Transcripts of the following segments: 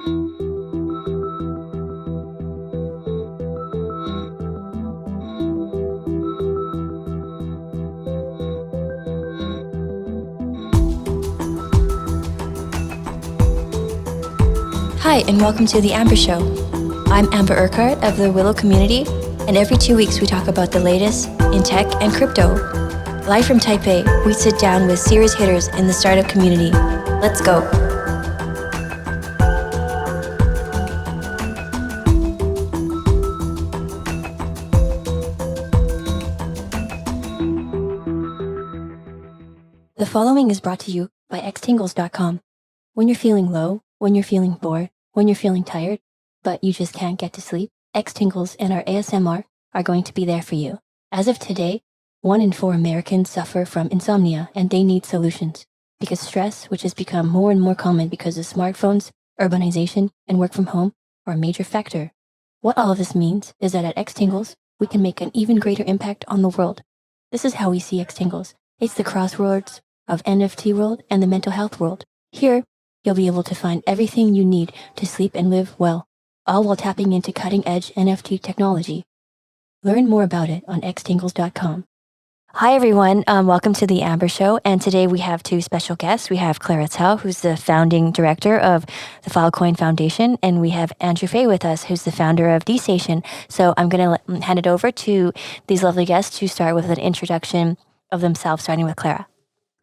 Hi, and welcome to The Amber Show. I'm Amber Urquhart of the Willow community, and every 2 weeks we talk about the latest in tech and crypto. Live from Taipei, we sit down with serious hitters in the startup community. Let's go. The following is brought to you by xtingles.com. When you're feeling low, when you're feeling bored, when you're feeling tired, but you just can't get to sleep, X-Tingles and our ASMR are going to be there for you. As of today, 1 in 4 Americans suffer from insomnia, and they need solutions. Because stress, which has become more and more common because of smartphones, urbanization, and work from home, are a major factor. What all of this means is that at X-Tingles, we can make an even greater impact on the world. This is how we see X-Tingles. It's the crossroads of NFT world and the mental health world. Here, you'll be able to find everything you need to sleep and live well, all while tapping into cutting-edge NFT technology. Learn more about it on xtingles.com. Hi, everyone. Welcome to The Amber Show. And today we have 2 special guests. We have Clara Tsao, who's the founding director of the Filecoin Foundation. And we have Andrew Fay with us, who's the founder of DCentralized. So I'm going to hand it over to these lovely guests to start with an introduction of themselves, starting with Clara.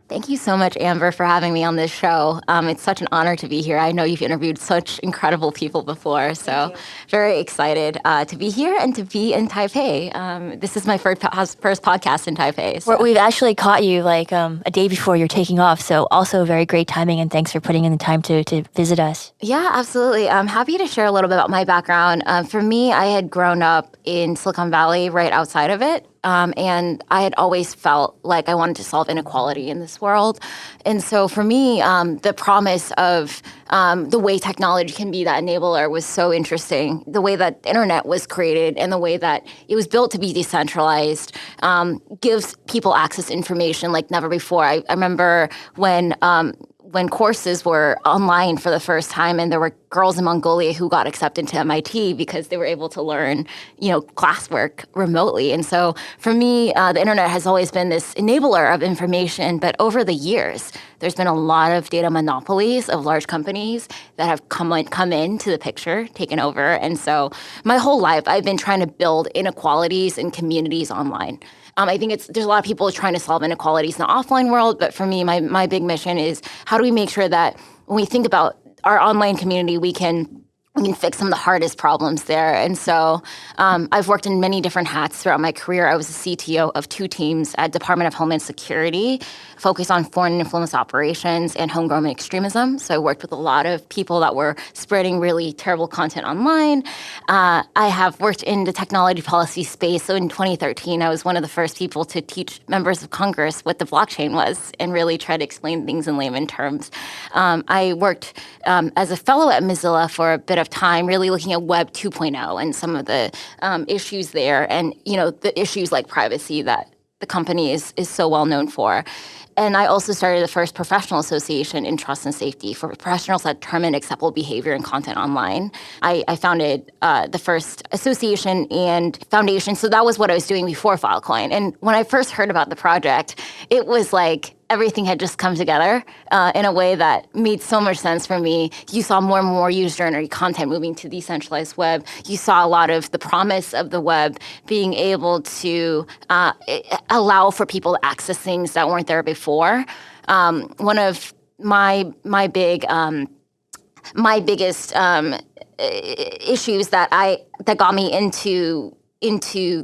Thank you so much, Amber, for having me on this show. It's such an honor to be here. I know you've interviewed such incredible people before, so very excited to be here and to be in Taipei. This is my first podcast in Taipei. So. We've actually caught you like a day before you're taking off, so also very great timing, and thanks for putting in the time to visit us. Yeah, absolutely. I'm happy to share a little bit about my background. For me, I had grown up in Silicon Valley, right outside of it. And I had always felt like I wanted to solve inequality in this world. And so for me, the promise of the way technology can be that enabler was so interesting. The way that the internet was created and the way that it was built to be decentralized gives people access to information like never before. I remember when courses were online for the first time, and there were girls in Mongolia who got accepted to MIT because they were able to learn, classwork remotely. And so for me, the internet has always been this enabler of information. But over the years, there's been a lot of data monopolies of large companies that have come into the picture, taken over. And so my whole life, I've been trying to build inequalities and communities online. I think there's a lot of people trying to solve inequalities in the offline world, but for me, my big mission is how do we make sure that when we think about our online community, we can fix some of the hardest problems there. And so I've worked in many different hats throughout my career. I was a CTO of 2 teams at Department of Homeland Security, focused on foreign influence operations and homegrown extremism. So I worked with a lot of people that were spreading really terrible content online. I have worked in the technology policy space. So in 2013, I was one of the first people to teach members of Congress what the blockchain was and really try to explain things in layman terms. I worked as a fellow at Mozilla for a bit of time, really looking at Web 2.0 and some of the issues there, and the issues like privacy that the company is so well known for. And I also started the first professional association in trust and safety for professionals that determine acceptable behavior and content online. I founded the first association and foundation. So that was what I was doing before Filecoin. And when I first heard about the project, it was like everything had just come together in a way that made so much sense for me. You saw more and more user-generated content moving to decentralized web. You saw a lot of the promise of the web being able to allow for people to access things that weren't there before. One of my biggest issues that got me into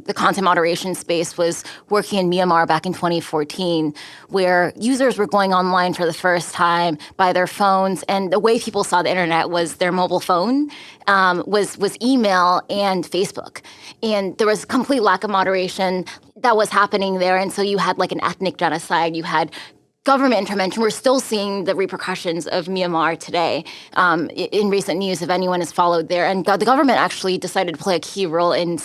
the content moderation space was working in Miramar back in 2014, where users were going online for the first time by their phones, and the way people saw the internet was their mobile phone, was email and Facebook. And there was a complete lack of moderation that was happening there, and so you had like an ethnic genocide. You had government intervention. We're still seeing the repercussions of Myanmar today in recent news, if anyone has followed there. And the government actually decided to play a key role in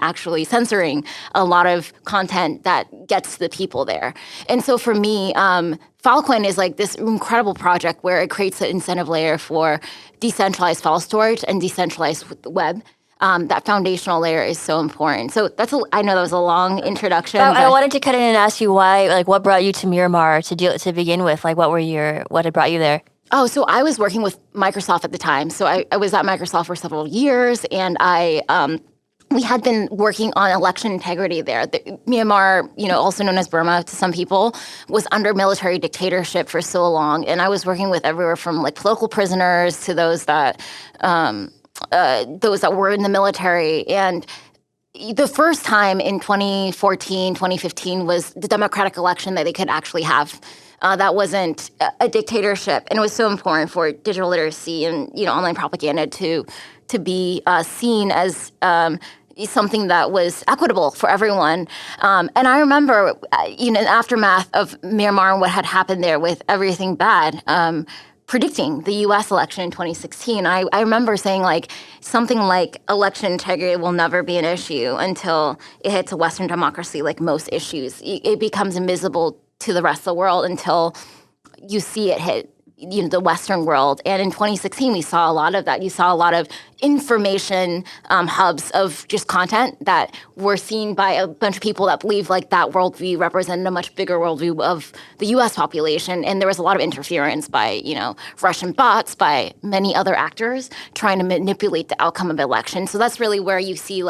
actually censoring a lot of content that gets to the people there. And so for me, Filecoin is like this incredible project where it creates an incentive layer for decentralized file storage and decentralized web. That foundational layer is so important. So I know that was a long introduction. I wanted to cut in and ask you why, like, what brought you to Miramar to begin with? Like, what had brought you there? Oh, so I was working with Microsoft at the time. So I was at Microsoft for several years, and we had been working on election integrity there. Myanmar, also known as Burma to some people, was under military dictatorship for so long, and I was working with everywhere from like political prisoners to those that were in the military. And the first time in 2014, 2015 was the democratic election that they could actually have. That wasn't a dictatorship. And it was so important for digital literacy and, online propaganda to be seen as something that was equitable for everyone. And I remember, in the aftermath of Miramar and what had happened there with everything bad, predicting the U.S. election in 2016, I remember saying something like election integrity will never be an issue until it hits a Western democracy like most issues. It becomes invisible to the rest of the world until you see it hit the Western world. And in 2016, we saw a lot of that. You saw a lot of information hubs of just content that were seen by a bunch of people that believe that worldview represented a much bigger worldview of the U.S. population. And there was a lot of interference by, Russian bots, by many other actors trying to manipulate the outcome of the election. So that's really where you see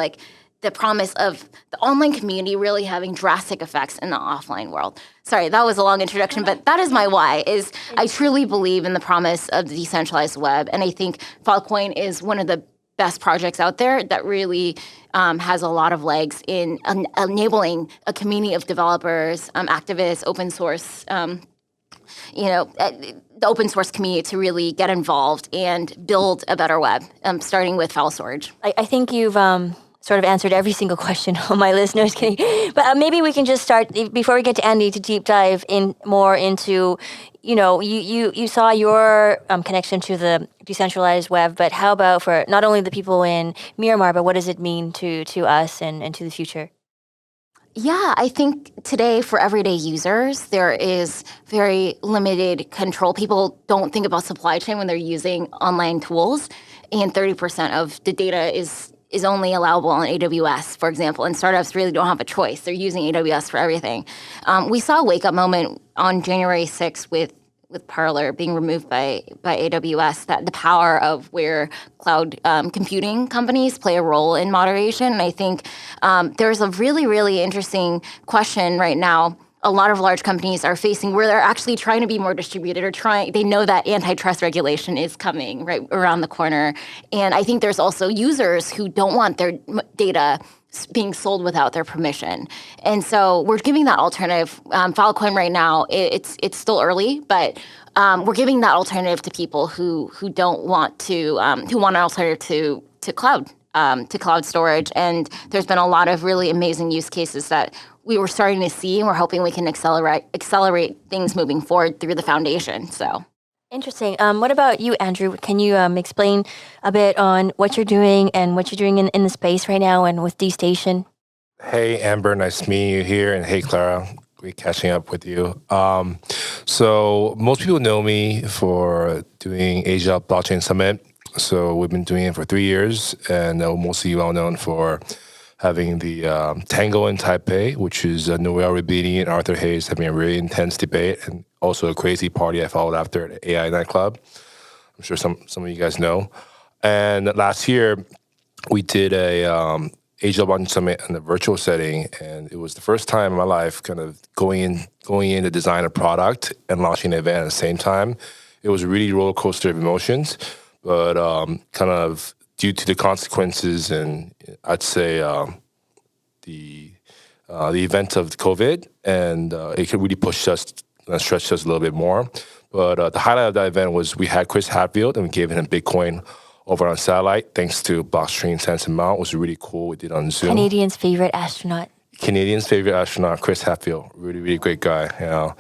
the promise of the online community really having drastic effects in the offline world. Sorry, that was a long introduction, but that is my why, is I truly believe in the promise of the decentralized web. And I think Filecoin is one of the best projects out there that really has a lot of legs in enabling a community of developers, activists, open source, the open source community to really get involved and build a better web, starting with file storage. I think you've sort of answered every single question on my list. No, just kidding. But maybe we can just start, before we get to Andy, to deep dive more into, you saw your connection to the decentralized web, but how about for not only the people in Miramar, but what does it mean to us and to the future? Yeah, I think today for everyday users, there is very limited control. People don't think about supply chain when they're using online tools, and 30% of the data is only allowable on AWS, for example, and startups really don't have a choice. They're using AWS for everything. We saw a wake-up moment on January 6th with Parler being removed by AWS, that the power of where cloud computing companies play a role in moderation. And I think there's a really, really interesting question right now. A lot of large companies are facing where they're actually trying to be more distributed, or they know that antitrust regulation is coming right around the corner. And I think there's also users who don't want their data being sold without their permission. And so we're giving that alternative. Filecoin right now, it's still early, but we're giving that alternative to people who don't want to, who want an alternative to cloud storage. And there's been a lot of really amazing use cases that we were starting to see, and we're hoping we can accelerate things moving forward through the foundation. So interesting. What about you, Andrew? Can you explain a bit on what you're doing and what you're doing in the space right now and with DStation? Hey, Amber, nice meeting you here. And hey, Clara, great catching up with you. So most people know me for doing Asia Blockchain Summit. So we've been doing it for 3 years, and mostly well known for having the Tango in Taipei, which is Noel Rabini and Arthur Hayes having a really intense debate, and also a crazy party I followed after at the AI nightclub. I'm sure some of you guys know. And last year, we did a Asia Blockchain Summit in a virtual setting, and it was the first time in my life kind of going in to design a product and launching an event at the same time. It was a really roller coaster of emotions, but kind of due to the consequences and I'd say the event of COVID, and it could really push us and stretch us a little bit more. But the highlight of that event was we had Chris Hadfield, and we gave him Bitcoin over on satellite, thanks to Blockstream Sense Amount. It was really cool. We did on Zoom. Canadian's favorite astronaut, Chris Hadfield. Really, really great guy.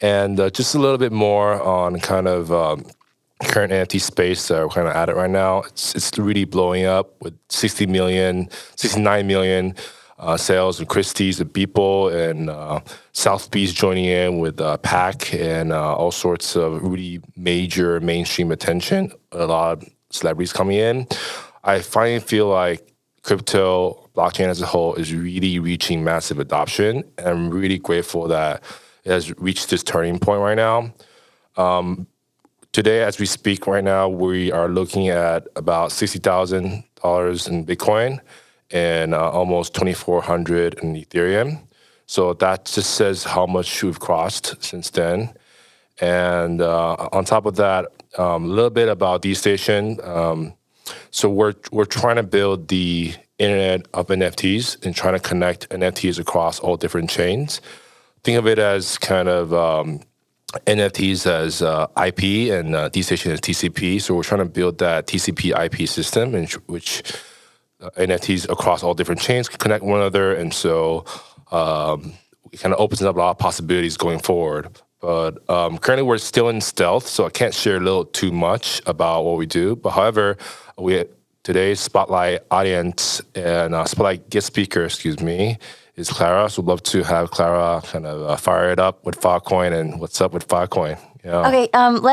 And just a little bit more on kind of current NFT space that we're kind of at it right now. It's really blowing up with 69 million sales and Christie's and Beeple and South Beach joining in with Pack and all sorts of really major mainstream attention. A lot of celebrities coming in. I finally feel like crypto, blockchain as a whole is really reaching massive adoption. And I'm really grateful that it has reached this turning point right now. Today, as we speak right now, we are looking at about $60,000 in Bitcoin and almost 2,400 in Ethereum. So that just says how much we've crossed since then. And on top of that, a little bit about DStation. So we're trying to build the internet of NFTs and trying to connect NFTs across all different chains. Think of it as kind of NFTs as IP and DStation as TCP. So we're trying to build that TCP IP system in which NFTs across all different chains can connect one another. And so it kind of opens up a lot of possibilities going forward. But currently we're still in stealth, so I can't share a little too much about what we do. But however, today's spotlight audience and spotlight guest speaker, is Clara. So we'd love to have Clara kind of fire it up with Filecoin and what's up with Filecoin. Yeah. Okay,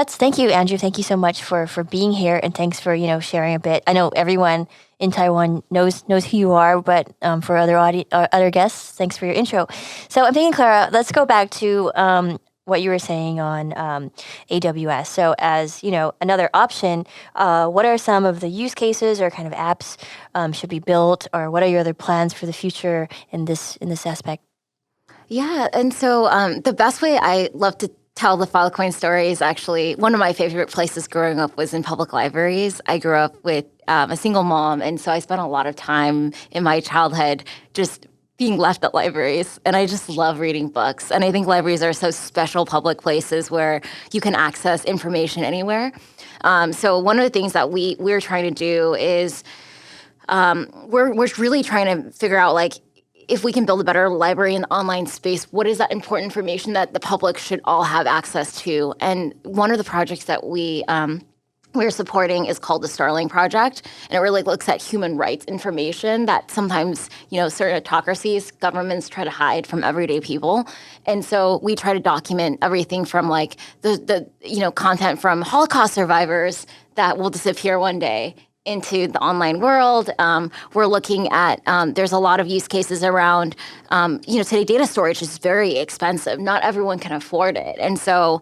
thank you, Andrew. Thank you so much for being here, and thanks for sharing a bit. I know everyone in Taiwan knows who you are, but for other guests, thanks for your intro. So I'm thinking, Clara, let's go back to what you were saying on AWS. So as another option, what are some of the use cases or kind of apps should be built, or what are your other plans for the future in this aspect? Yeah, and so the best way I love to tell the Filecoin story is actually one of my favorite places growing up was in public libraries. I grew up with a single mom, and so I spent a lot of time in my childhood just being left at libraries, and I just love reading books. And I think libraries are so special public places where you can access information anywhere. So one of the things that we're trying to do is we're really trying to figure out, like, if we can build a better library in the online space, what is that important information that the public should all have access to? And one of the projects that we're supporting is called the Starling Project, and it really looks at human rights information that sometimes, certain autocracies, governments try to hide from everyday people. And so we try to document everything from like the content from Holocaust survivors that will disappear one day into the online world. We're looking at, there's a lot of use cases around, today data storage is very expensive. Not everyone can afford it. And so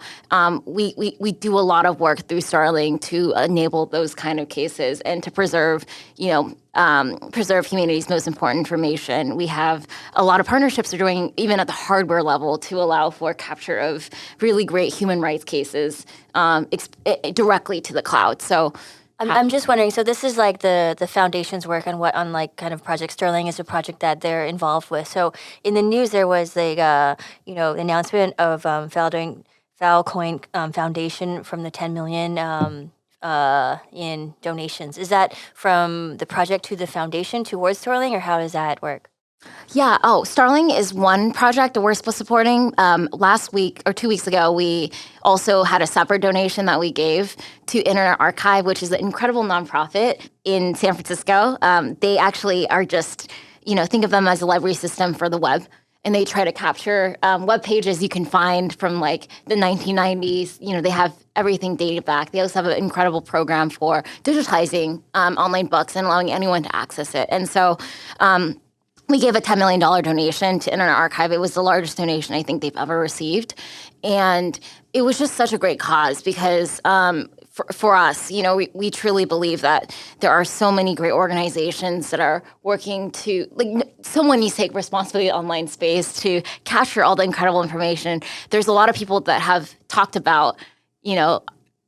we do a lot of work through Starling to enable those kind of cases and to preserve humanity's most important information. We have a lot of partnerships we're doing even at the hardware level to allow for capture of really great human rights cases directly to the cloud. So I'm just wondering, so this is like the foundation's work on like kind of Project Starling is a project that they're involved with. So in the news there was like the announcement of Filecoin Foundation from the 10 million in donations. Is that from the project to the foundation towards Starling, or how does that work? Yeah. Oh, Starling is one project that we're supporting. Last week or 2 weeks ago, we also had a separate donation that we gave to Internet Archive, which is an incredible nonprofit in San Francisco. They actually are just, think of them as a library system for the web. And they try to capture web pages you can find from like the 1990s. They have everything dated back. They also have an incredible program for digitizing online books and allowing anyone to access it. And so we gave a $10 million donation to Internet Archive. It was the largest donation I think they've ever received. And it was just such a great cause because for us, we truly believe that there are so many great organizations that are working to, someone needs to take responsibility in the online space to capture all the incredible information. There's a lot of people that have talked about,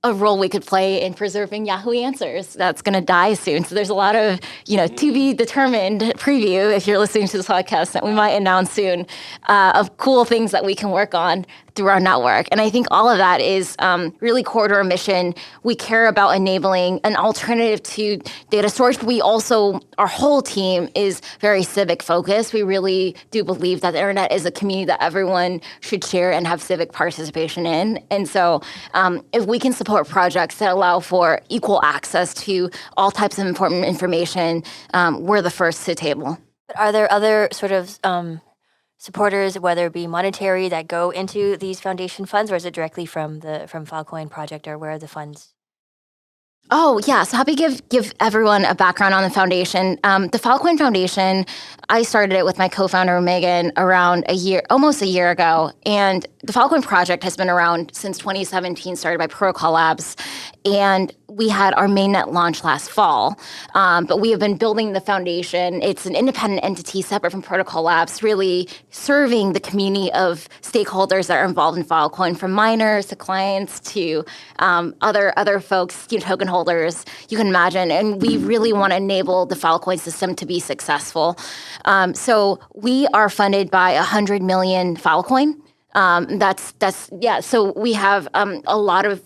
a role we could play in preserving Yahoo Answers. That's going to die soon. So there's a lot of, to be determined preview, if you're listening to this podcast, that we might announce soon, of cool things that we can work on through our network. And I think all of that is really core to our mission. We care about enabling an alternative to data storage, but we also, our whole team is very civic focused. We really do believe that the internet is a community that everyone should share and have civic participation in. And so if we can support projects that allow for equal access to all types of important information, we're the first to table. But are there other sort of supporters, whether it be monetary, that go into these foundation funds, or is it directly from Filecoin Project, or where are the funds? Oh, yeah. So happy to give everyone a background on the foundation. The Filecoin Foundation, I started it with my co-founder, Megan, around almost a year ago. And the Filecoin Project has been around since 2017, started by Protocol Labs. And we had our mainnet launch last fall. But we have been building the foundation. It's an independent entity separate from Protocol Labs, really serving the community of stakeholders that are involved in Filecoin, from miners to clients to other folks, token holders, you can imagine. And we really want to enable the Filecoin system to be successful. So we are funded by 100 million Filecoin. So we have a lot of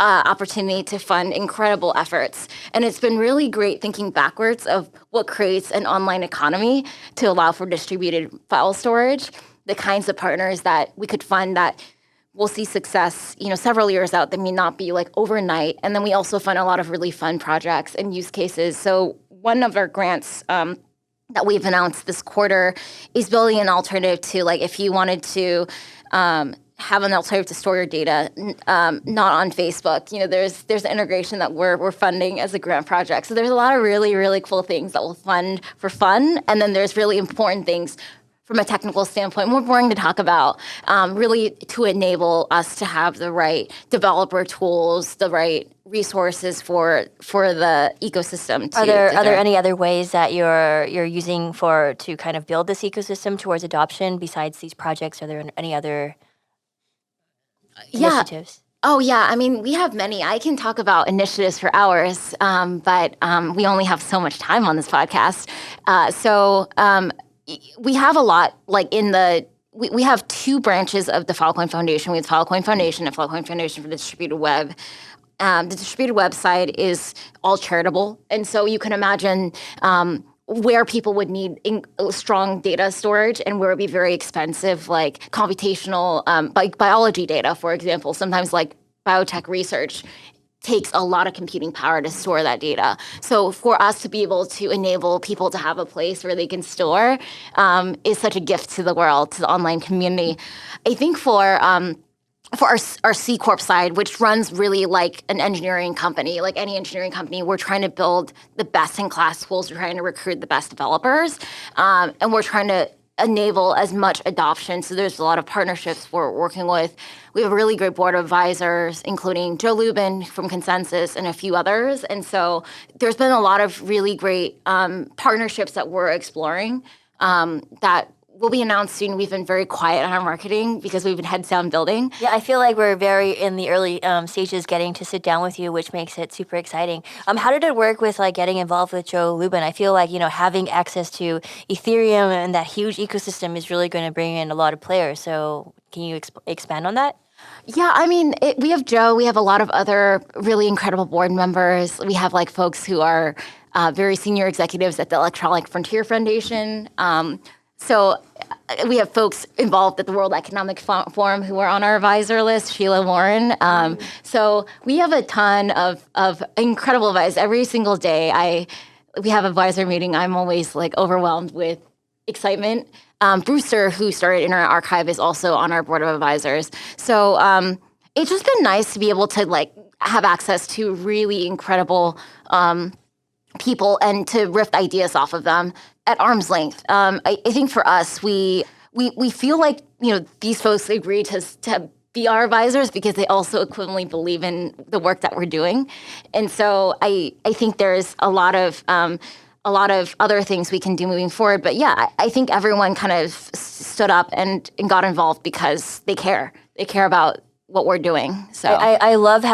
opportunity to fund incredible efforts. And it's been really great thinking backwards of what creates an online economy to allow for distributed file storage, the kinds of partners that we could fund that we'll see success, several years out. They may not be like overnight. And then we also fund a lot of really fun projects and use cases. So one of our grants that we've announced this quarter is building an alternative to, like, if you wanted to have an alternative to store your data, not on Facebook. There's an integration that we're funding as a grant project. So there's a lot of really, really cool things that we'll fund for fun. And then there's really important things from a technical standpoint, more boring to talk about, really to enable us to have the right developer tools, the right resources for the ecosystem. Are there any other ways that you're using to kind of build this ecosystem towards adoption besides these projects? Are there any other initiatives? Oh, yeah. I mean, we have many. I can talk about initiatives for hours, but we only have so much time on this podcast. We have a lot, like we have two branches of the Filecoin Foundation. We have Filecoin Foundation and Filecoin Foundation for the Distributed Web. The Distributed Web side is all charitable. And so you can imagine where people would need strong data storage and where it would be very expensive, like computational, like biology data, for example. Sometimes like biotech research takes a lot of computing power to store that data. So for us to be able to enable people to have a place where they can store is such a gift to the world, to the online community. I think for our C Corp side, which runs really like an engineering company, like any engineering company, we're trying to build the best-in-class tools. We're trying to recruit the best developers, and we're trying to enable as much adoption. So there's a lot of partnerships we're working with. We have a really great board of advisors, including Joe Lubin from Consensus and a few others. And so there's been a lot of really great partnerships that we're exploring that will be announced soon. We've been very quiet on our marketing because we've been heads down building. Yeah, I feel like we're very in the early stages getting to sit down with you, which makes it super exciting. How did it work with getting involved with Joe Lubin? I feel like, having access to Ethereum and that huge ecosystem is really going to bring in a lot of players. So can you expand on that? Yeah, I mean, we have Joe. We have a lot of other really incredible board members. We have folks who are very senior executives at the Electronic Frontier Foundation. So we have folks involved at the World Economic Forum who are on our advisor list, Sheila Warren. So we have a ton of incredible advice every single day. We have advisor meeting. I'm always overwhelmed with excitement. Brewster, who started Internet Archive, is also on our board of advisors. So it's just been nice to be able to have access to really incredible people and to riff ideas off of them at arm's length. I think for us, we feel like these folks agree to be our advisors because they also equivalently believe in the work that we're doing, and so I think there's a lot of other things we can do moving forward. But yeah, I think everyone kind of stood up and got involved because they care. They care about what we're doing. So I love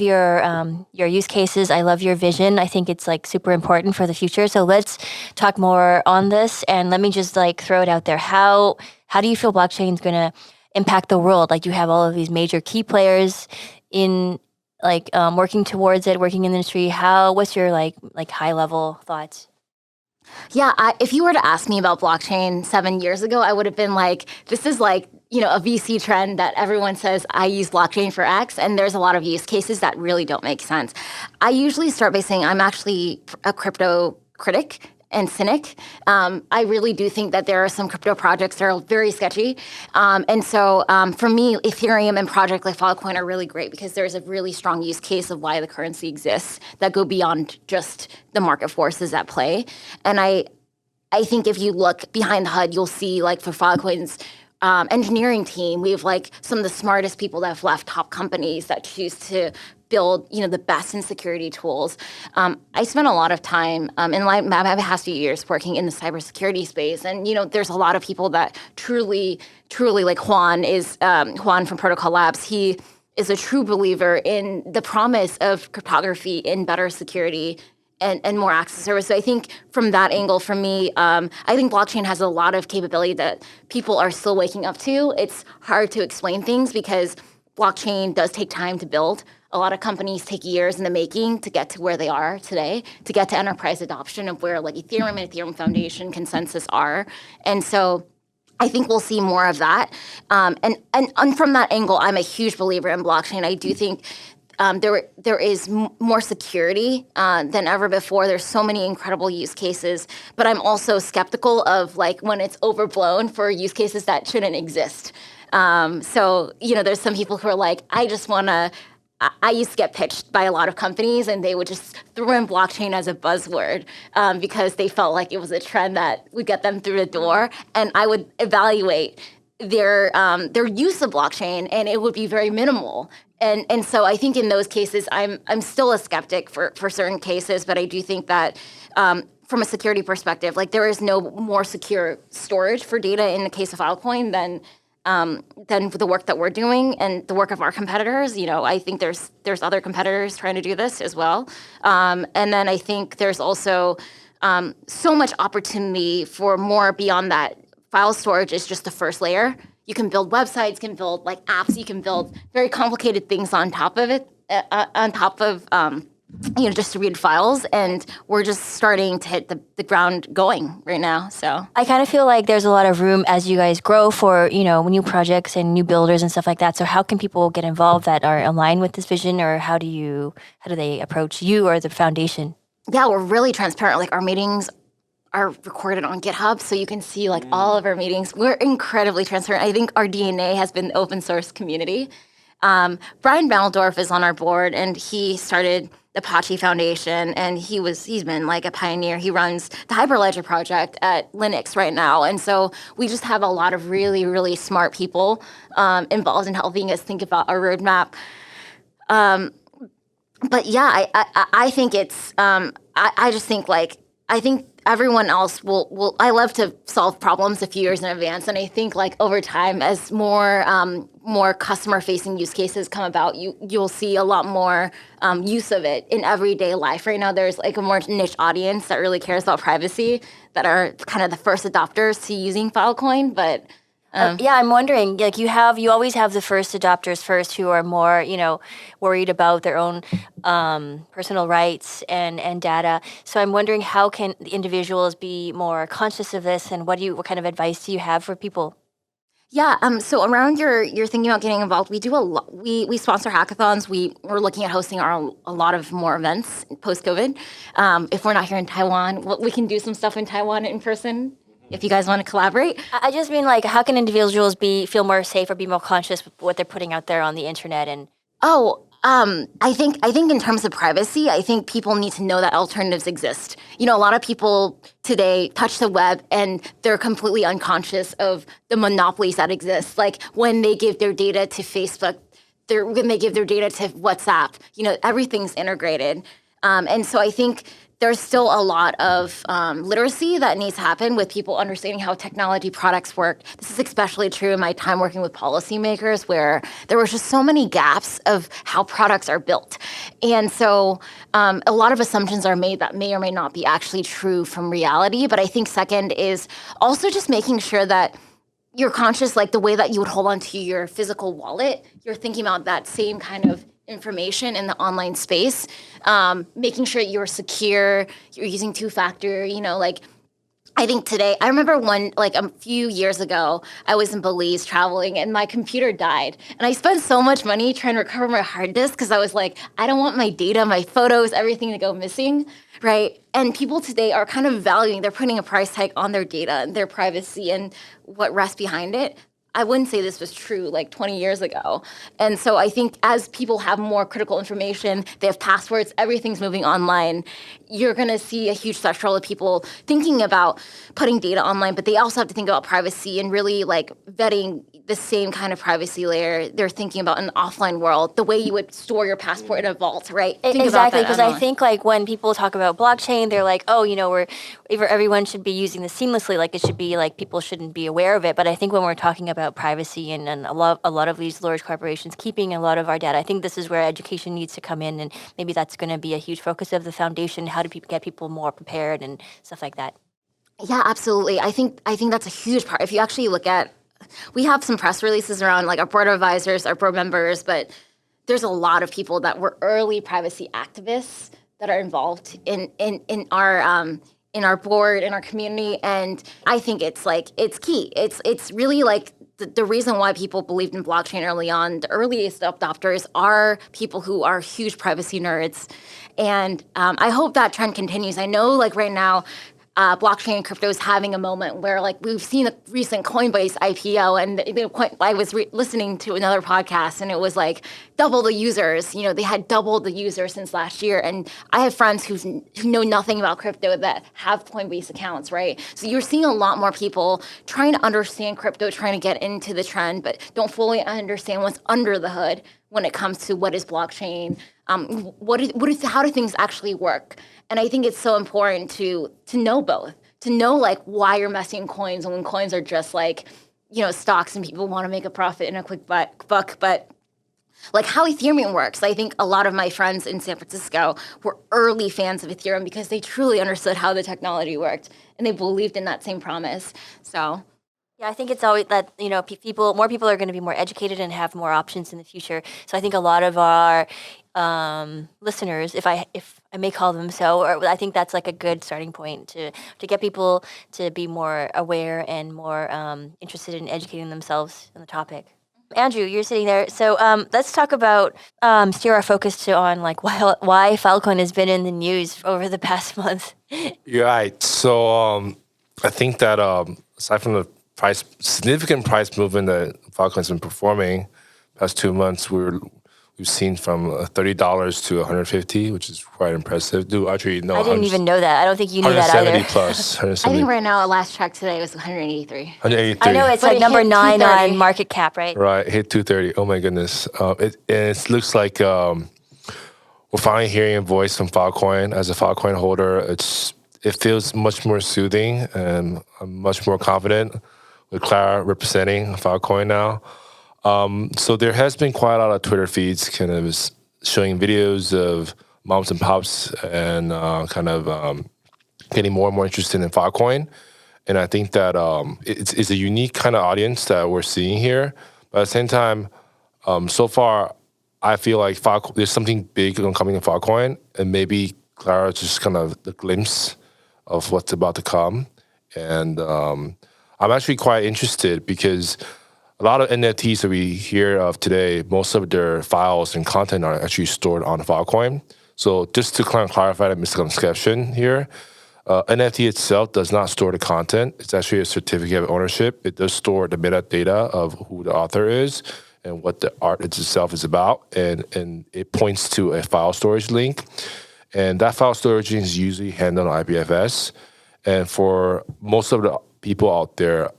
your use cases. I love your vision. I think it's like super important for the future. So let's talk more on this, and let me just like throw it out there. How do you feel blockchain is going to impact the world? Like you have all of these major key players in like working towards it, working in the industry. What's your like high level thoughts? yeah, if you were to ask me about blockchain 7 years ago, I would have been like, this is like, a VC trend that everyone says I use blockchain for X, and there's a lot of use cases that really don't make sense. I usually start by saying I'm actually a crypto critic and cynic. I really do think that there are some crypto projects that are very sketchy. And so for me, Ethereum and project like Filecoin are really great because there's a really strong use case of why the currency exists that go beyond just the market forces at play. And I think if you look behind the HUD, you'll see like for Filecoin's engineering team, we have like some of the smartest people that have left top companies that choose to build, the best in security tools. I spent a lot of time in my past few years working in the cybersecurity space, and there's a lot of people that truly like Juan from Protocol Labs. He is a true believer in the promise of cryptography in better security and more access service. So I think from that angle, for me, I think blockchain has a lot of capability that people are still waking up to. It's hard to explain things because blockchain does take time to build. A lot of companies take years in the making to get to where they are today, to get to enterprise adoption of where like Ethereum and Ethereum Foundation consensus are. And so I think we'll see more of that. And from that angle, I'm a huge believer in blockchain. I do think there is more security than ever before. There's so many incredible use cases, but I'm also skeptical of like when it's overblown for use cases that shouldn't exist. So there's some people who are like, I used to get pitched by a lot of companies, and they would just throw in blockchain as a buzzword because they felt like it was a trend that would get them through the door. And I would evaluate their use of blockchain, and it would be very minimal. And so I think in those cases, I'm still a skeptic for certain cases, but I do think that from a security perspective, like there is no more secure storage for data in the case of Filecoin than the work that we're doing and the work of our competitors. I think there's other competitors trying to do this as well. And then I think there's also so much opportunity for more beyond that. File storage is just the first layer. You can build websites, you can build like apps, you can build very complicated things on top of it, distributed files, and we're just starting to hit the ground going right now. So I kind of feel like there's a lot of room as you guys grow for, new projects and new builders and stuff like that. So how can people get involved that are aligned with this vision, or how do they approach you or the foundation? Yeah, we're really transparent. Like our meetings are recorded on GitHub, so you can see like all of our meetings. We're incredibly transparent. I think our DNA has been the open source community. Brian Ballendorf is on our board, and he started the Apache Foundation, and he's been like a pioneer. He runs the Hyperledger project at Linux right now, and so we just have a lot of really, really smart people involved in helping us think about our roadmap. But yeah, I think it's I just think like I think everyone else will. I love to solve problems a few years in advance, and I think like over time, as more customer-facing use cases come about, you'll see a lot more use of it in everyday life. Right now, there's like a more niche audience that really cares about privacy, that are kind of the first adopters to using Filecoin, but. Yeah, I'm wondering, like you always have the first adopters first who are more, worried about their own personal rights and data. So I'm wondering, how can the individuals be more conscious of this, and what kind of advice do you have for people? Yeah, so around your thinking about getting involved, we do a lot. We sponsor hackathons. We're looking at hosting a lot of more events post-COVID. If we're not here in Taiwan, we can do some stuff in Taiwan in person. If you guys want to collaborate. I just mean like, how can individuals feel more safe or be more conscious with what they're putting out there on the internet? And I think in terms of privacy, I think people need to know that alternatives exist. A lot of people today touch the web and they're completely unconscious of the monopolies that exist. Like when they give their data to Facebook, when they give their data to WhatsApp, everything's integrated. And so I think there's still a lot of literacy that needs to happen with people understanding how technology products work. This is especially true in my time working with policymakers, where there was just so many gaps of how products are built. And so a lot of assumptions are made that may or may not be actually true from reality. But I think second is also just making sure that you're conscious, like the way that you would hold onto your physical wallet, you're thinking about that same kind of information in the online space, making sure you're secure, you're using two-factor, I think today, I remember a few years ago, I was in Belize traveling and my computer died. And I spent so much money trying to recover my hard disk because I was like, I don't want my data, my photos, everything to go missing, right? And people today are kind of they're putting a price tag on their data and their privacy and what rests behind it. I wouldn't say this was true like 20 years ago. And so I think as people have more critical information, they have passwords, everything's moving online, you're going to see a huge threshold of people thinking about putting data online, but they also have to think about privacy and really like vetting the same kind of privacy layer they're thinking about in an offline world, the way you would store your passport in a vault, right? Exactly, because I think like when people talk about blockchain, they're like, oh, everyone should be using this seamlessly, like it should be like people shouldn't be aware of it. But I think when we're talking about privacy and a lot of these large corporations keeping a lot of our data, I think this is where education needs to come in, and maybe that's going to be a huge focus of the foundation. How do people get people more prepared and stuff like that? Yeah, absolutely. I think that's a huge part. If you actually look at, we have some press releases around like our board of advisors, our board members, but there's a lot of people that were early privacy activists that are involved in our board, in our community, and I think it's key. It's really like the reason why people believed in blockchain early on. The earliest adopters are people who are huge privacy nerds, and I hope that trend continues. I know like right now, blockchain and crypto is having a moment where like we've seen a recent Coinbase IPO, and I was listening to another podcast and it was like double the users. They had doubled the users since last year, and I have friends who know nothing about crypto that have Coinbase accounts, right? So you're seeing a lot more people trying to understand crypto, trying to get into the trend, but don't fully understand what's under the hood when it comes to what is blockchain, how do things actually work. And I think it's so important to know both, to know like why you're messing in coins, and when coins are just like, stocks and people want to make a profit in a quick buck, but like how Ethereum works. I think a lot of my friends in San Francisco were early fans of Ethereum because they truly understood how the technology worked and they believed in that same promise. So yeah, I think it's always that, more people are going to be more educated and have more options in the future. So I think a lot of our listeners, if I may call them so, or I think that's like a good starting point to get people to be more aware and more interested in educating themselves on the topic. Andrew, you're sitting there. So let's talk about steer our focus on like why Filecoin has been in the news over the past month. You're right. So I think that aside from the significant price movement that Filecoin's been performing past 2 months, we've seen from $30 to $150, which is quite impressive. Actually, no, I didn't even know that. I don't think you knew that either. 170 plus. 170. I think right now, last track today was 183. 183. I know it's like number 9 on market cap, right? Right, hit 230. Oh my goodness. It looks like we're finally hearing a voice from Filecoin. As a Filecoin holder, it feels much more soothing, and I'm much more confident with Clara representing Filecoin now. So there has been quite a lot of Twitter feeds kind of showing videos of moms and pops and getting more and more interested in Filecoin. And I think that it's a unique kind of audience that we're seeing here. But at the same time, so far, I feel like there's something big coming in Filecoin, and maybe Clara just kind of the glimpse of what's about to come. And I'm actually quite interested because a lot of NFTs that we hear of today, most of their files and content are actually stored on Filecoin. So just to kind of clarify the misconception here, NFT itself does not store the content. It's actually a certificate of ownership. It does store the metadata of who the author is and what the art itself is about, and it points to a file storage link. And that file storage is usually handled on IPFS. And for most of the people out there,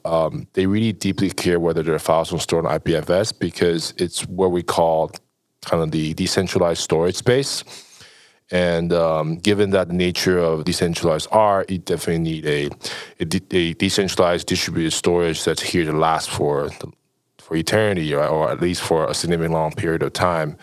they really deeply care whether their files are stored on IPFS because it's what we call kind of the decentralized storage space. And given that the nature of decentralized art, you definitely need a decentralized distributed storage that's here to last for eternity, or at least for a significantly long period of time.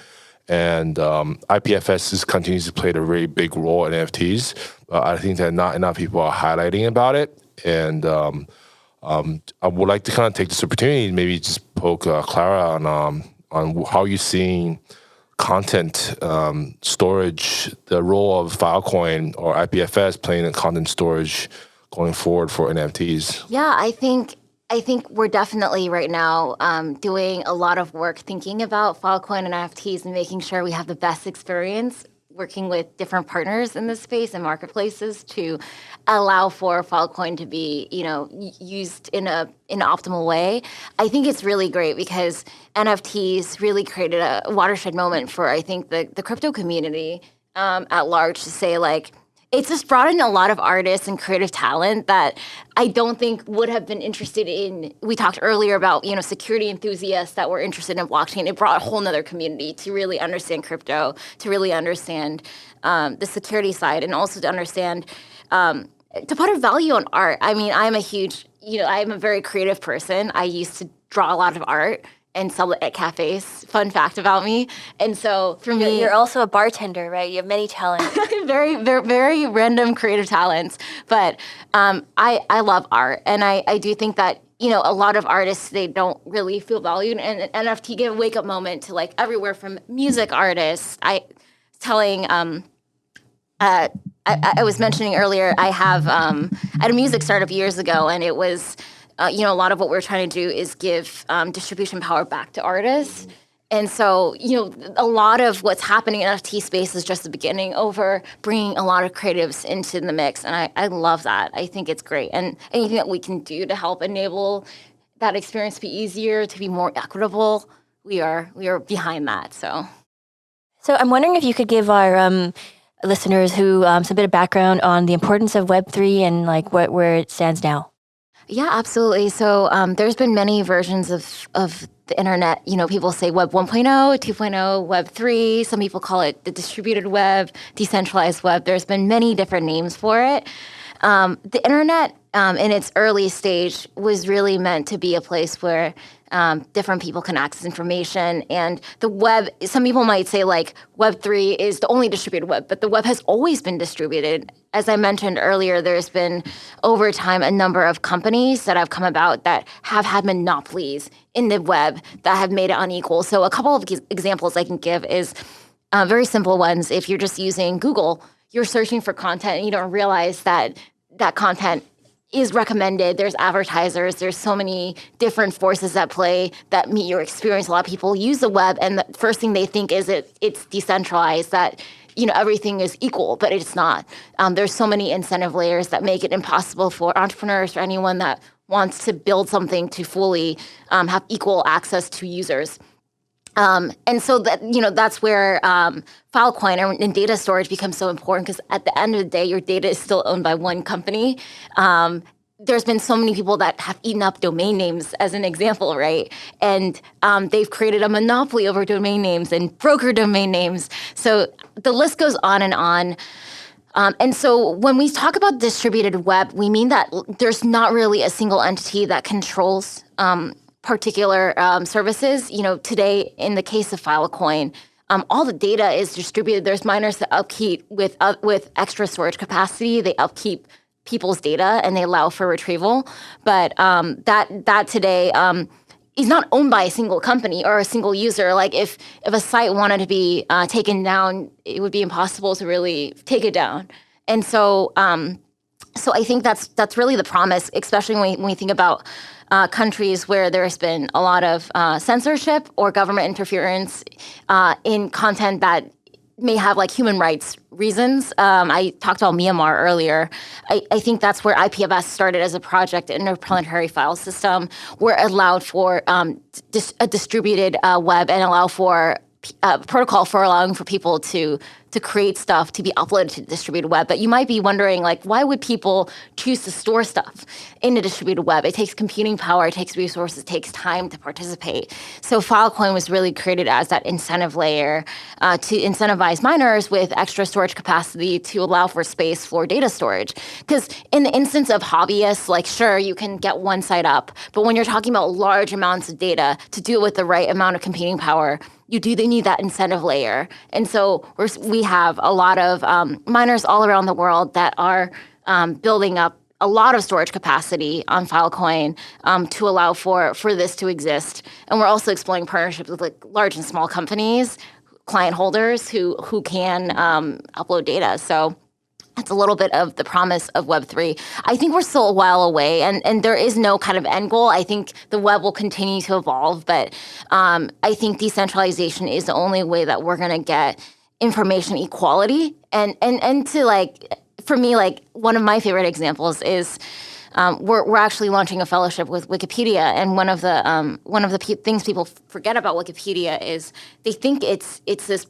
And IPFS continues to play a very big role in NFTs. I think that not enough people are highlighting about it. And I would like to kind of take this opportunity and maybe just poke Clara on how you're seeing content storage, the role of Filecoin or IPFS playing in content storage going forward for NFTs. Yeah, I think we're definitely right now doing a lot of work thinking about Filecoin and NFTs and making sure we have the best experience working with different partners in this space and marketplaces to allow for Filecoin to be, used in an optimal way. I think it's really great because NFTs really created a watershed moment for, I think, the crypto community at large to say, like, it's just brought in a lot of artists and creative talent that I don't think would have been interested in. We talked earlier about, security enthusiasts that were interested in blockchain. It brought a whole nother community to really understand crypto, to really understand the security side, and also to understand, to put a value on art. I mean, I'm a very creative person. I used to draw a lot of art and sell it at cafes. Fun fact about me. And so for me, You're also a bartender, right? You have many talents. very, very, very random creative talents. But I love art. And I do think that, a lot of artists, they don't really feel valued. And NFT gave a wake-up moment to, like, everywhere from music artists. I was mentioning earlier, I had a music startup years ago, and it was, a lot of what we're trying to do is give distribution power back to artists. And so, a lot of what's happening in NFT space is just the beginning over bringing a lot of creatives into the mix. And I love that. I think it's great. And anything that we can do to help enable that experience to be easier, to be more equitable, we are behind that. So I'm wondering if you could give our listeners who some bit of background on the importance of Web3 and like where it stands now. Yeah, absolutely. So there's been many versions of the internet. People say Web 1.0, 2.0, Web 3. Some people call it the distributed web, decentralized web. There's been many different names for it. The internet in its early stage was really meant to be a place where different people can access information. And the web, some people might say, like, Web 3 is the only distributed web, but the web has always been distributed. As I mentioned earlier, there's been, over time, a number of companies that have come about that have had monopolies in the web that have made it unequal. So a couple of examples I can give is very simple ones. If you're just using Google, you're searching for content and you don't realize that that content is recommended. There's advertisers. There's so many different forces at play that meet your experience. A lot of people use the web, and the first thing they think is it's decentralized, that everything is equal, but it's not. There's so many incentive layers that make it impossible for entrepreneurs or anyone that wants to build something to fully have equal access to users. And so that, that's where Filecoin and data storage becomes so important, because at the end of the day, your data is still owned by one company. There's been so many people that have eaten up domain names, as an example, right? And they've created a monopoly over domain names and broker domain names. So the list goes on and on. And so when we talk about distributed web, we mean that there's not really a single entity that controls particular services. Today, in the case of Filecoin, all the data is distributed. There's miners that upkeep with extra storage capacity. They upkeep people's data and they allow for retrieval. But that today is not owned by a single company or a single user. Like if a site wanted to be taken down, it would be impossible to really take it down. And so I think that's really the promise, especially when we think about countries where there's been a lot of censorship or government interference in content that may have like human rights reasons. I talked about Myanmar earlier. I think that's where IPFS started as a project, an interplanetary file system, where it allowed for a distributed web and allow for a protocol for allowing for people to to create stuff to be uploaded to the distributed web. But you might be wondering, like, why would people choose to store stuff in the distributed web? It takes computing power, it takes resources, it takes time to participate. So Filecoin was really created as that incentive layer to incentivize miners with extra storage capacity to allow for space for data storage. Because in the instance of hobbyists, like, sure, you can get one site up, but when you're talking about large amounts of data, to do it with the right amount of computing power, you do need that incentive layer. And so we have a lot of miners all around the world that are building up a lot of storage capacity on Filecoin to allow for this to exist. And we're also exploring partnerships with like large and small companies, client holders who can upload data. So that's a little bit of the promise of Web3. I think we're still a while away, and there is no kind of end goal. I think the web will continue to evolve, but I think decentralization is the only way that we're going to get information equality. And to, like, for me, like, one of my favorite examples is we're actually launching a fellowship with Wikipedia, and one of the things people forget about Wikipedia is they think it's this.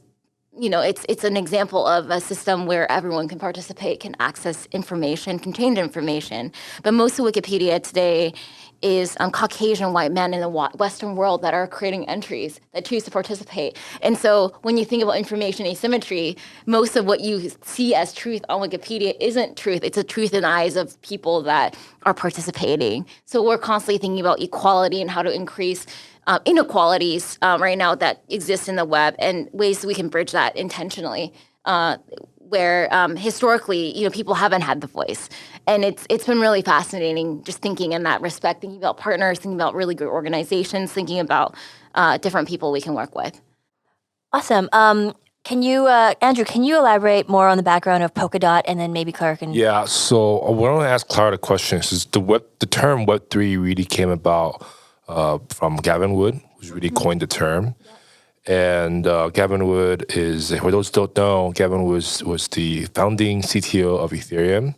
It's an example of a system where everyone can participate, can access information, can change information. But most of Wikipedia today is Caucasian white men in the Western world that are creating entries that choose to participate. And so when you think about information asymmetry, most of what you see as truth on Wikipedia isn't truth. It's a truth in the eyes of people that are participating. So we're constantly thinking about equality and how to increase inequalities right now that exist in the web, and ways that we can bridge that intentionally, where historically, people haven't had the voice. And it's been really fascinating just thinking in that respect, thinking about partners, thinking about really good organizations, thinking about different people we can work with. Awesome. Can you, Andrew, can you elaborate more on the background of Polkadot, and then maybe Clara can... Yeah, so I want to ask Clara the question. Is the term Web3 really came about from Gavin Wood, who's really coined the term. And Gavin Wood is, for those who don't know, Gavin was the founding CTO of Ethereum.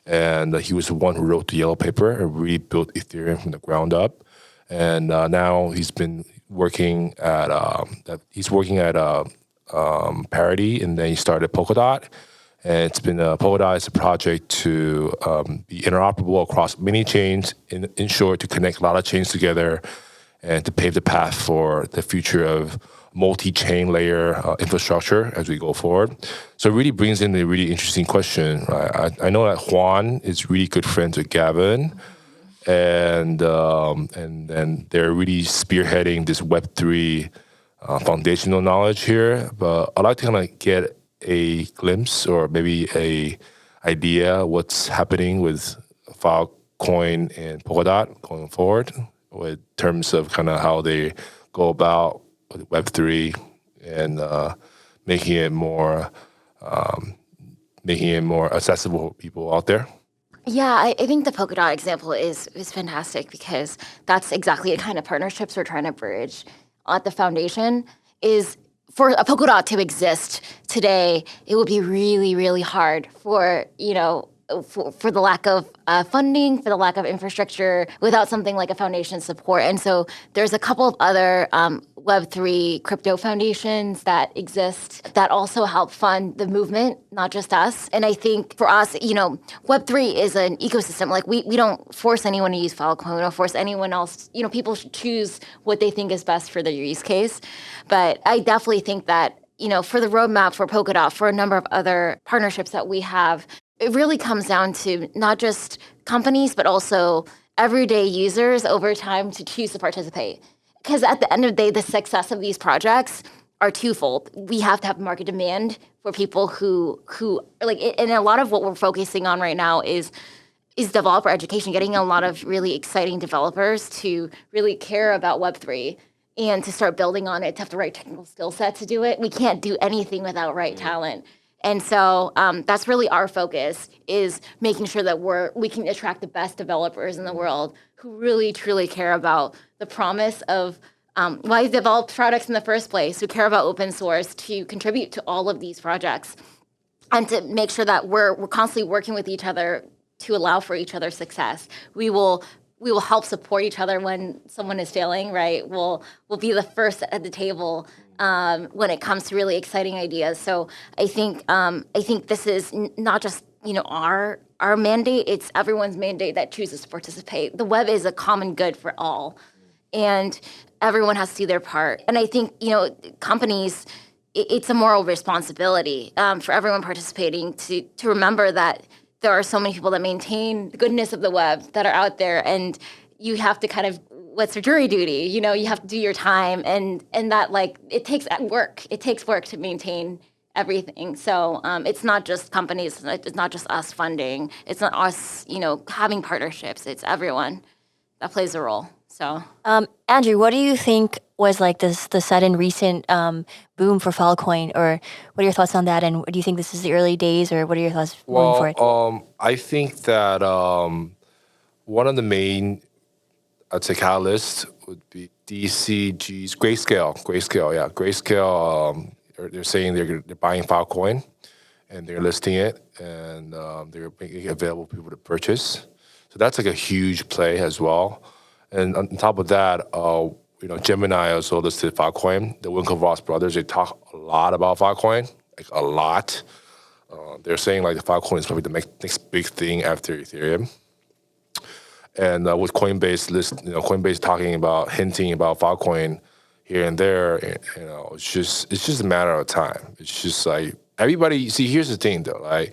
And he was the one who wrote the yellow paper and rebuilt Ethereum from the ground up. And now he's been working at Parity, and then he started Polkadot. And it's been Polkadot is a project to be interoperable across many chains, in short, to connect a lot of chains together and to pave the path for the future of multi-chain layer infrastructure as we go forward. So it really brings in a really interesting question. I know that Juan is really good friends with Gavin, and then they're really spearheading this Web3 foundational knowledge here. But I'd like to kind of get a glimpse or maybe a idea what's happening with Filecoin and Polkadot going forward, in terms of kind of how they go about with Web3 and making it more accessible for people out there. Yeah, I think the Polkadot example is fantastic, because that's exactly the kind of partnerships we're trying to bridge at the foundation. Is for a Polkadot to exist today, it would be really, really hard for the lack of funding, for the lack of infrastructure, without something like a foundation support. And so there's a couple of other Web3 crypto foundations that exist that also help fund the movement, not just us. And I think for us, Web3 is an ecosystem. Like, we don't force anyone to use Filecoin. We don't force anyone else. People should choose what they think is best for their use case. But I definitely think that, for the roadmap for Polkadot, for a number of other partnerships that we have, it really comes down to not just companies, but also everyday users over time to choose to participate. Because at the end of the day, the success of these projects are twofold. We have to have market demand for people who like, and a lot of what we're focusing on right now is developer education, getting a lot of really exciting developers to really care about Web3 and to start building on it, to have the right technical skill set to do it. We can't do anything without right talent. And so that's really our focus, is making sure that we can attract the best developers in the world who really, truly care about the promise of why we developed products in the first place, who care about open source, to contribute to all of these projects, and to make sure that we're constantly working with each other to allow for each other's success. We will help support each other when someone is failing, right? We'll be the first at the table when it comes to really exciting ideas. So I think this is not just our mandate; it's everyone's mandate that chooses to participate. The web is a common good for all, and everyone has to do their part. And I think companies, it's a moral responsibility for everyone participating to remember that there are so many people that maintain the goodness of the web that are out there, and you have to kind of, what's your jury duty? You have to do your time, and that it takes work. It takes work to maintain everything. So it's not just companies. It's not just us funding. It's not us, having partnerships. It's everyone that plays a role. So, Andrew, what do you think was the sudden recent boom for Filecoin, or what are your thoughts on that? And do you think this is the early days, or what are your thoughts going for it? I think that one of the main, I'd say, catalysts would be DCG's Grayscale. Grayscale. They're saying they're buying Filecoin, and they're listing it, and they're making it available for people to purchase. So that's a huge play as well. And on top of that, Gemini also listed Filecoin. The Winklevoss brothers, they talk a lot about Filecoin, a lot. They're saying the Filecoin is probably the next big thing after Ethereum. And with Coinbase hinting about Filecoin here and there, it's just a matter of time. It's just everybody. See, here's the thing though,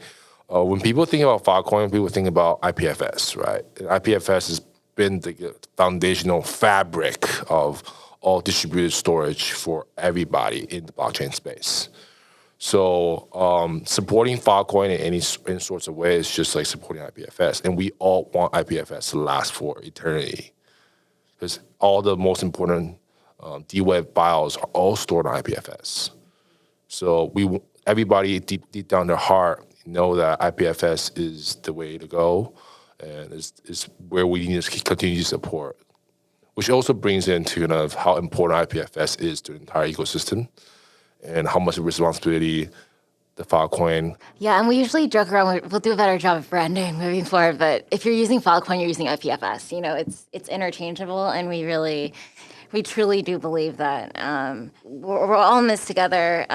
when people think about Filecoin, people think about IPFS, right? And IPFS has been the foundational fabric of all distributed storage for everybody in the blockchain space. So supporting Filecoin in any sorts of way is just like supporting IPFS. And we all want IPFS to last for eternity, because all the most important D-Web files are all stored on IPFS. So everybody deep down their heart know that IPFS is the way to go, and is where we need to continue to support, which also brings into how important IPFS is to the entire ecosystem and how much responsibility the Filecoin. Yeah, and we usually joke around, we'll do a better job of branding moving forward, but if you're using Filecoin, you're using IPFS. It's interchangeable, and we truly do believe that we're all in this together.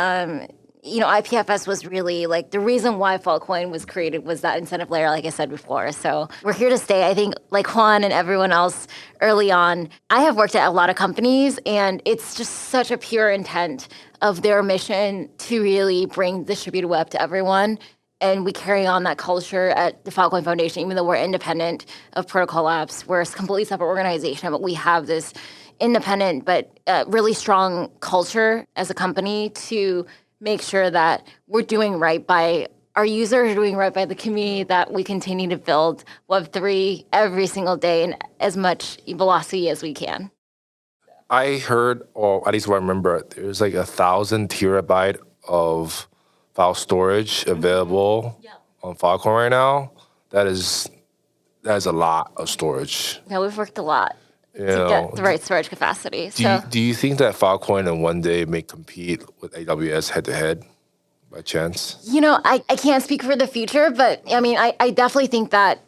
IPFS was really the reason why Filecoin was created was that incentive layer, like I said before. So we're here to stay. I think like Juan and everyone else early on, I have worked at a lot of companies, and it's just such a pure intent of their mission to really bring distributed web to everyone. And we carry on that culture at the Filecoin Foundation, even though we're independent of Protocol Labs. We're a completely separate organization, but we have this independent but really strong culture as a company to make sure that we're doing right by our users, doing right by the community, that we continue to build Web3 every single day in as much velocity as we can. I heard, or at least what I remember, there's 1,000 terabyte of file storage available on Filecoin right now. That is a lot of storage. Yeah, we've worked a lot to get the right storage capacity. Do you think that Filecoin in one day may compete with AWS head-to-head by chance? I can't speak for the future, but I definitely think that,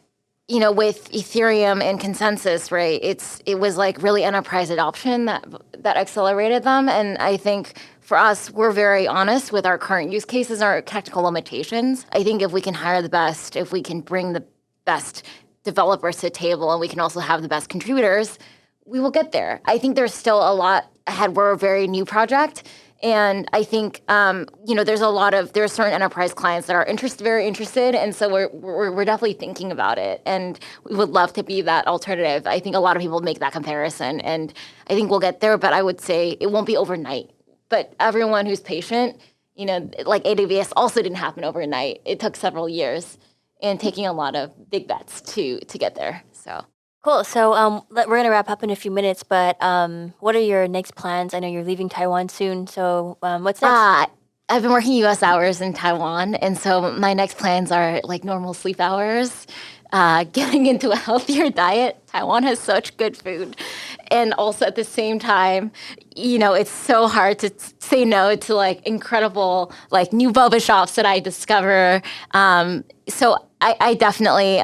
with Ethereum and consensus, right, it was really enterprise adoption that accelerated them. And I think for us, we're very honest with our current use cases, our technical limitations. I think if we can hire the best, if we can bring the best developers to the table, and we can also have the best contributors, we will get there. I think there's still a lot ahead. We're a very new project. And I think, there are certain enterprise clients that are very interested. And so we're definitely thinking about it. And we would love to be that alternative. I think a lot of people make that comparison, and I think we'll get there, but I would say it won't be overnight. But everyone who's patient, like AWS also didn't happen overnight. It took several years and taking a lot of big bets to get there. So. Cool. So we're going to wrap up in a few minutes, but what are your next plans? I know you're leaving Taiwan soon, so what's next? I've been working U.S. hours in Taiwan, and so my next plans are normal sleep hours, getting into a healthier diet. Taiwan has such good food. And also at the same time, it's so hard to say no to incredible new boba shops that I discover. So I definitely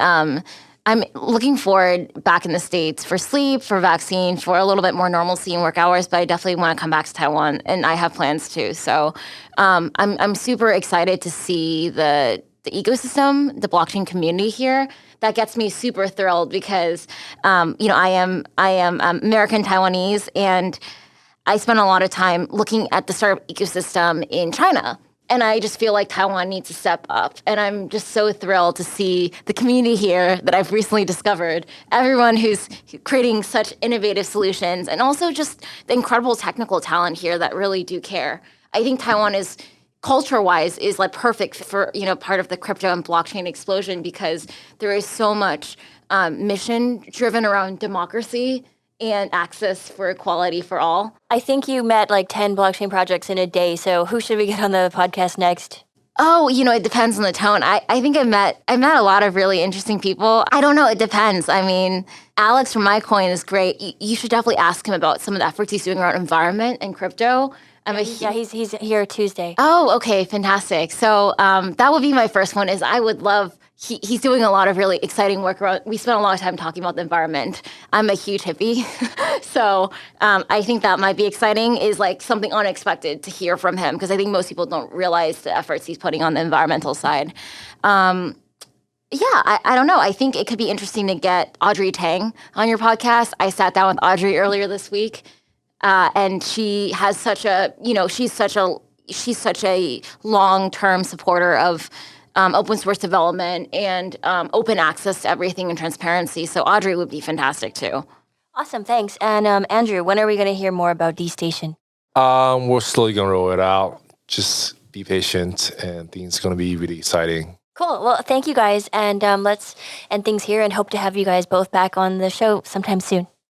I'm looking forward back in the States for sleep, for vaccine, for a little bit more normalcy in work hours, but I definitely want to come back to Taiwan, and I have plans too. So I'm super excited to see the ecosystem, the blockchain community here. That gets me super thrilled because I am American Taiwanese, and I spent a lot of time looking at the startup ecosystem in China. And I just feel like Taiwan needs to step up. And I'm just so thrilled to see the community here that I've recently discovered. Everyone who's creating such innovative solutions, and also just the incredible technical talent here that really do care. I think Taiwan is, culture-wise, is like perfect for, part of the crypto and blockchain explosion, because there is so much mission driven around democracy and access for equality for all. I think you met like 10 blockchain projects in a day. So who should we get on the podcast next? Oh, it depends on the tone. I think I met a lot of really interesting people. I don't know. It depends. I mean, Alex from MyCoin is great. You should definitely ask him about some of the efforts he's doing around environment and crypto. He's here Tuesday. Oh, okay. Fantastic. So that would be my first one. Is I would love. He's doing a lot of really exciting work around. We spent a lot of time talking about the environment. I'm a huge hippie, so I think that might be exciting. Is like something unexpected to hear from him, because I think most people don't realize the efforts he's putting on the environmental side. I don't know. I think it could be interesting to get Audrey Tang on your podcast. I sat down with Audrey earlier this week, and she has such a she's such a long-term supporter of open source development and open access to everything and transparency. So Audrey would be fantastic too. Awesome, thanks. And Andrew, when are we going to hear more about DStation? We're slowly going to roll it out. Just be patient, and things going to be really exciting. Cool. Well, thank you guys. And let's end things here and hope to have you guys both back on the show sometime soon.